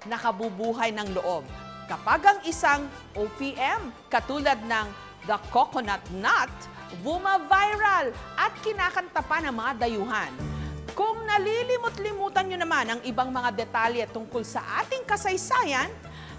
nakabubuhay ng loob. Kapag ang isang OPM katulad ng The Coconut Nut, buma-viral at kinakanta pa ng mga dayuhan. Kung nalilimot-limutan nyo naman ang ibang mga detalye tungkol sa ating kasaysayan,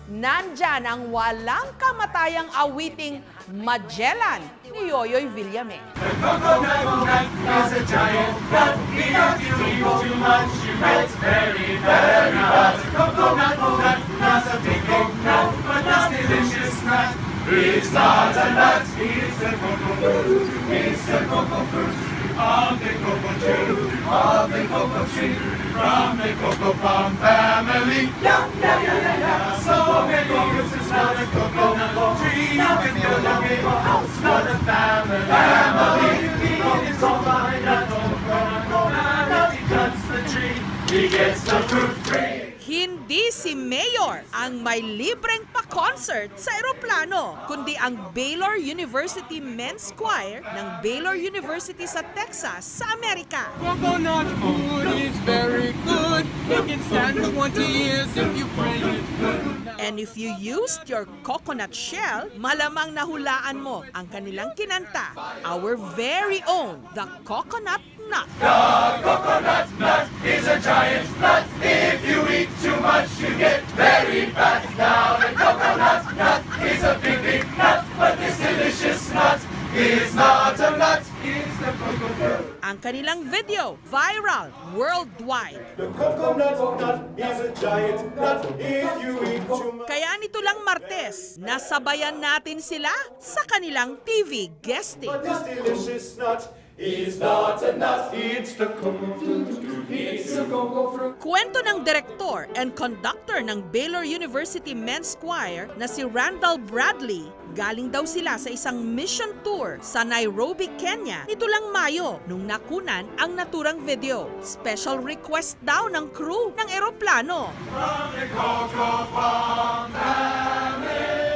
nandyan ang walang kamatayang awiting Magellan ni Yoyoy Villame. The coconut is a giant nut. If you eat too much, you get very, very fat. Coconut is a big nut, but this delicious nut is not a nut. It's the cocoa fruit. It's the cocoa fruit of the cocoa tree, of the cocoa tree, from the cocoa palm family. Yeah, yeah, yeah, yeah, yeah. So many uses for the coconut tree. You can build a big house for the family. It's all fine, that's all coconut. He cuts the tree, he gets the fruit free. Hindi si Mayor ang may libreng pa-concert sa eroplano, kundi ang Baylor University Men's Choir ng Baylor University sa Texas sa Amerika. Coconut food is very good. You can stand for 20 years if you pray it good. And if you used your coconut shell, malamang nahulaan mo ang kanilang kinanta, our very own, the Coconut Nut. The coconut nut is a giant nut. If you eat too much, you get very fat. Now the coconut nut is a big, big nut, but this delicious nut is not a nut. It's the cocoa fruit. Ang kanilang video, viral worldwide. The coconut nut is a giant nut. If you eat too much. Kaya nito lang Martes, nasabayan natin sila sa kanilang TV guesting. But this delicious nut is not a nut. It's the cocoa fruit. It's the cocoa fruit. Kwento ng director and conductor ng Baylor University Men's Choir na si Randall Bradley, galing daw sila sa isang mission tour sa Nairobi, Kenya nito lang Mayo nung nakunan ang naturang video. Special request daw ng crew ng eroplano. From the cocoa palm family.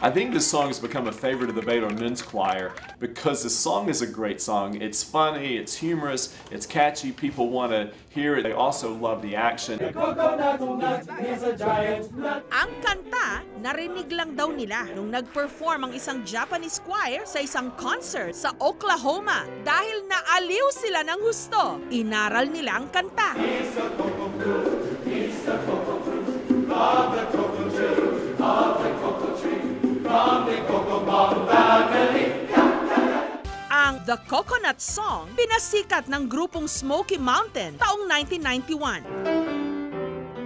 I think this song has become a favorite of the Baylor Men's Choir because the song is a great song. It's funny, it's humorous, it's catchy, people want to hear it. They also love the action. The coconut nut is a giant nut. Ang kanta, narinig lang daw nila nung nag-perform ang isang Japanese choir sa isang concert sa Oklahoma. Dahil naaliw sila ng husto, inaral nila ang kanta. It's the cocoa fruit. It's the cocoa fruit of the cocoa tree, of the cocoa tree, from the cocoa palm family. Ang The Coconut Song, pinasikat ng grupong Smoky Mountain taong 1991.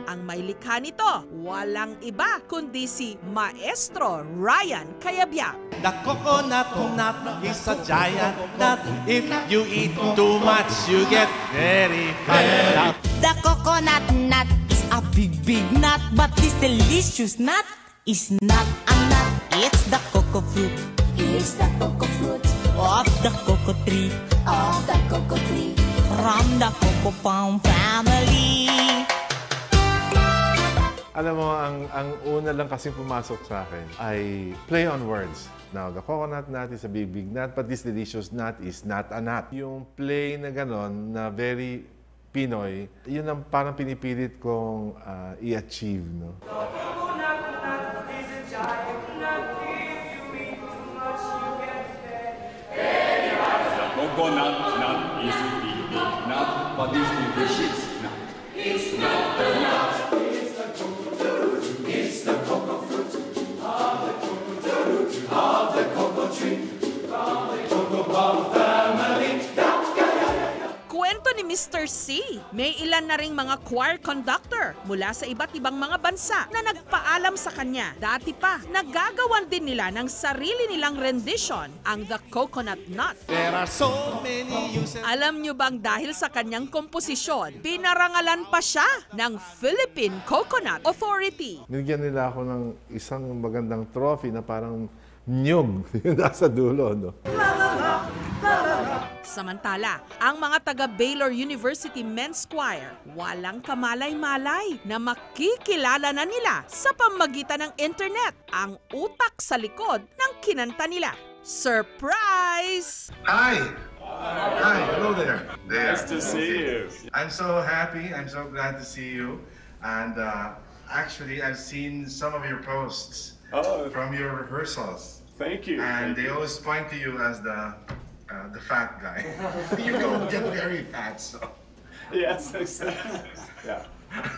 Ang may likha nito, walang iba kundi si Maestro Ryan Cayabyab. The coconut nut is a giant nut. If you eat too much, you get very fat. The coconut nut is a big, big nut, but this delicious nut is not a nut. It's the cocoa fruit. It's the cocoa fruit Of the cocoa tree, of the cocoa tree, from the cocoa palm family. Alam mo, ang una lang kasi pumasok sa akin ay play on words. Now, the coconut nut is a big, big nut, but this delicious nut is not a nut. Yung play na ganon, na very Pinoy, yun ang parang pinipilit kong i-achieve, no? Coconut nut is a big, big nut, but this delicious nut is not a nut. It's the cocoa fruit of the cocoa tree, from the cocoa palm family. Kwento ni Mr. C, may ilan na ring mga choir conductor mula sa iba't ibang mga bansa na nagpaalam sa kanya. Dati pa, nagagawan din nila ng sarili nilang rendition, ang The Coconut Nut. There are so many uses. Alam nyo bang dahil sa kanyang komposisyon, pinarangalan pa siya ng Philippine Coconut Authority. Nilagyan nila ako ng isang magandang trophy na parang nyug nasa dulo, no? Samantala, ang mga taga Baylor University Men's Choir, walang kamalay-malay na makikilala na nila sa pamamagitan ng internet ang utak sa likod ng kinanta nila. surprise! Hi! Hi, hello there. Nice to see you. I'm so happy, I'm so glad to see you. And actually, I've seen some of your posts from your rehearsals. Thank you. And they always point to you as the fat guy. You don't get very fat, so. Yes, exactly. Yeah.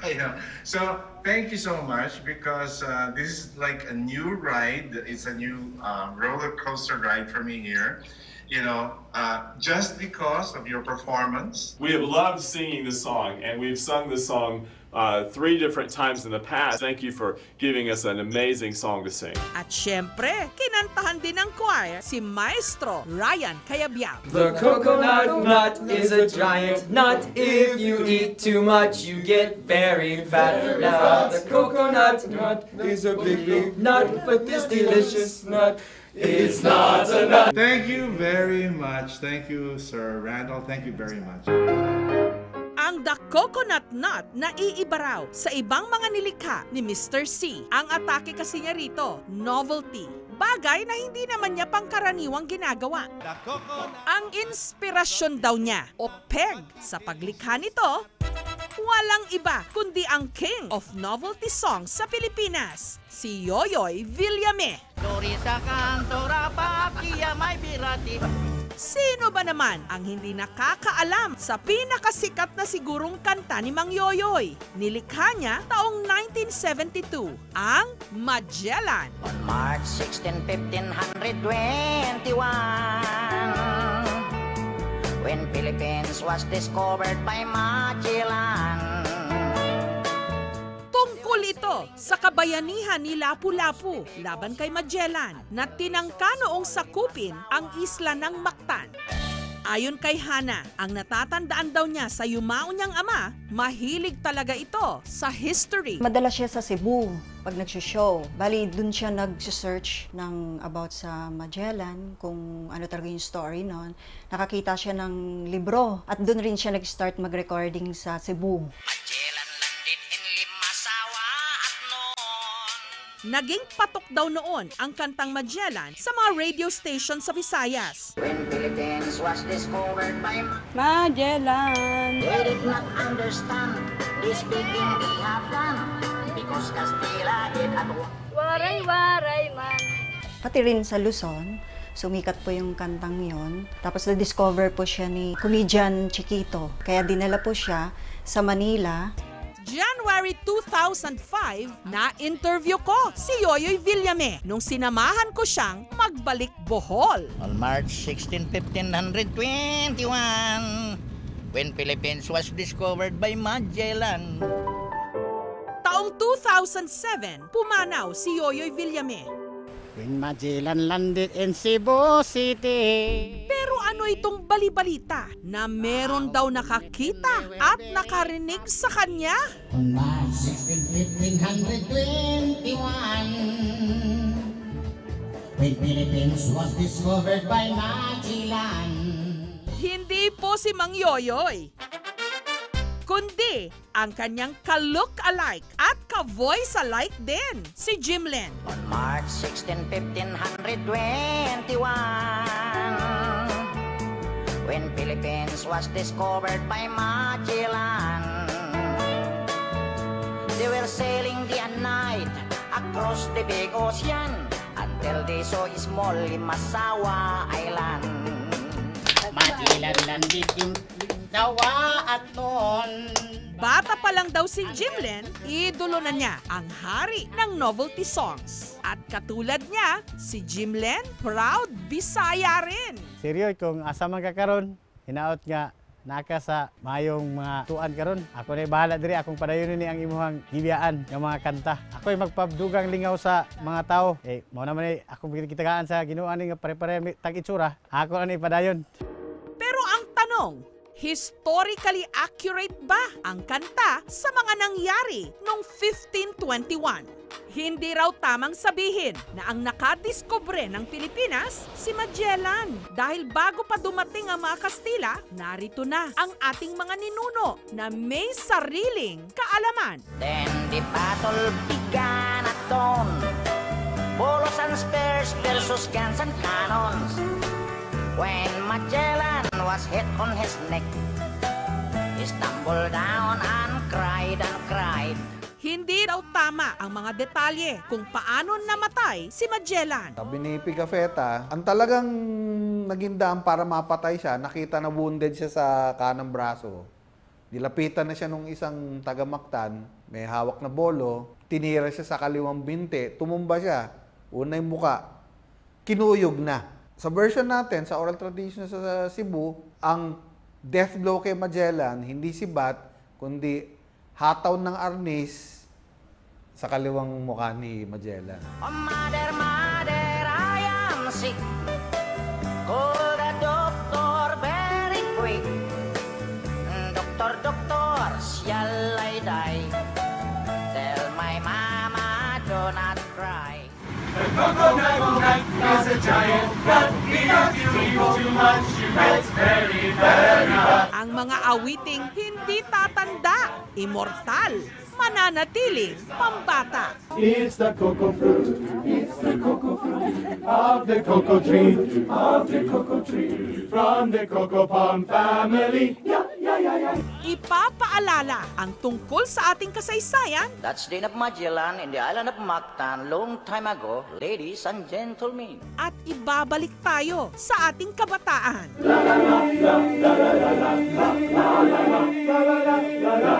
I know. So thank you so much, because this is like a new ride. It's a new roller coaster ride for me here. You know, just because of your performance. We have loved singing the song, and we've sung the song 3 different times in the past. Thank you for giving us an amazing song to sing. At syempre, kinantahan din ng choir si Maestro Ryan Cayabyab. The coconut nut is a giant nut. If you eat too much, you get very fat. Now the coconut nut is a big, big nut, but this delicious nut is not a nut. Thank you very much. Thank you, Sir Randall. Thank you very much. Ang The Coconut Nut na iibaraw sa ibang mga nilikha ni Mr. C. Ang atake kasi niya rito, novelty. Bagay na hindi naman niya pangkaraniwang ginagawa. Ang inspirasyon daw niya o peg sa paglikha nito, walang iba kundi ang king of novelty songs sa Pilipinas, si Yoyoy Villame. Sino ba naman ang hindi nakakaalam sa pinakasikat na sigurong kanta ni Mang Yoyoy? Nilikha niya taong 1972, ang Magellan. On March 16, 1521, when Philippines was discovered by Magellan. Tungkol ito sa kabayanihan ni Lapu-Lapu laban kay Magellan na tinangka noong sakupin ang isla ng Mactan. Ayon kay Hana, ang natatandaan daw niya sa yumao niyang ama, mahilig talaga ito sa history. Madalas siya sa Cebu pag nagsishow. Bali, dun siya nag-search ng about sa Magellan, kung ano talaga yung story nun. Nakakita siya ng libro at dun rin siya nag-start mag-recording sa Cebu. Naging patok daw noon ang kantang Magellan sa mga radio station sa Visayas. When Philippines was discovered by Magellan, they did not understand this speaking they have done, because Castilla did at waray-waray man. Pati rin sa Luzon, sumikat po yung kantang yon. Tapos na-discover po siya ni comedian Chiquito. Kaya dinala po siya sa Manila. January 2005, na-interview ko si Yoyoy Villame nung sinamahan ko siyang magbalik Bohol. On March 16, 1521, when Philippines was discovered by Magellan. Taong 2007, pumanaw si Yoyoy Villame. When Magellan landed in Cebu City. Pero ano itong bali-balita na meron daw nakakita at nakarinig sa kanya? On March 16, 1521, when Philippines was discovered by Magellan. Hindi po si Mang Yoyoy, kundi ang kanyang ka-look-alike at ka-voice-alike din, si Jimlen. On March 16, 1521, when Philippines was discovered by Magellan, they were sailing day and night across the big ocean until they saw a small Limasawa Island. Magellan landed in Dawa at noon. Bata pa lang daw si Jimlen, idolo na niya ang hari ng novelty songs. At katulad niya, si Jimlen, proud Bisaya rin. Seryo, kung asa man ka karon, hinaot nga naka sa mayong mga tuan karon. Ako na bahala diri, akong padayon ni ang imuhang gibiyaan ng mga kanta. Ako'y magpabdugang lingaw sa mga tao. Mao naman akong kitagaan sa Ginoo ani nga pare-pare tag itsura. Ako ani padayon. Pero ang tanong, historically accurate ba ang kanta sa mga nangyari noong 1521? Hindi raw tamang sabihin na ang nakadiskubre ng Pilipinas si Magellan. Dahil bago pa dumating ang mga Kastila, narito na ang ating mga ninuno na may sariling kaalaman. Then the battle began at dawn, Bolos and spears versus guns and cannons. When Magellan was hit on his neck, he stumbled down and cried and cried. Hindi daw tama ang mga detalye kung paano namatay si Magellan. Sabi ni Pigafetta, ang talagang naging daan para mapatay siya, nakita na wounded siya sa kanang braso. Nilapitan na siya nung isang taga-Mactan, may hawak na bolo, tinira siya sa kaliwang binti, tumumba siya, una yung muka, kinuyog na. Sa version natin, sa oral tradition sa Cebu, ang death blow kay Magellan, hindi sibat, kundi hataw ng arnis sa kaliwang mukha ni Magellan. Oh, mother, mother, I am sick. Call the doctor very quick. Doctor, doctor, shall I die? Tell my mama, do not cry. The coconut is a giant nut. If you eat too much, you get very, very fat. Ang mga awiting hindi tatanda, immortal, mananatiling pambata. It's the cocoa fruit, it's the cocoa fruit of the cocoa tree, from the cocoa palm family. Yeah, yeah, yeah, yeah. Ipapaalala ang tungkol sa ating kasaysayan. That's the name of Magellan in the island of Mactan long time ago, ladies and gentlemen. At ibabalik tayo sa ating kabataan. La la la la la la la la la la la la la la.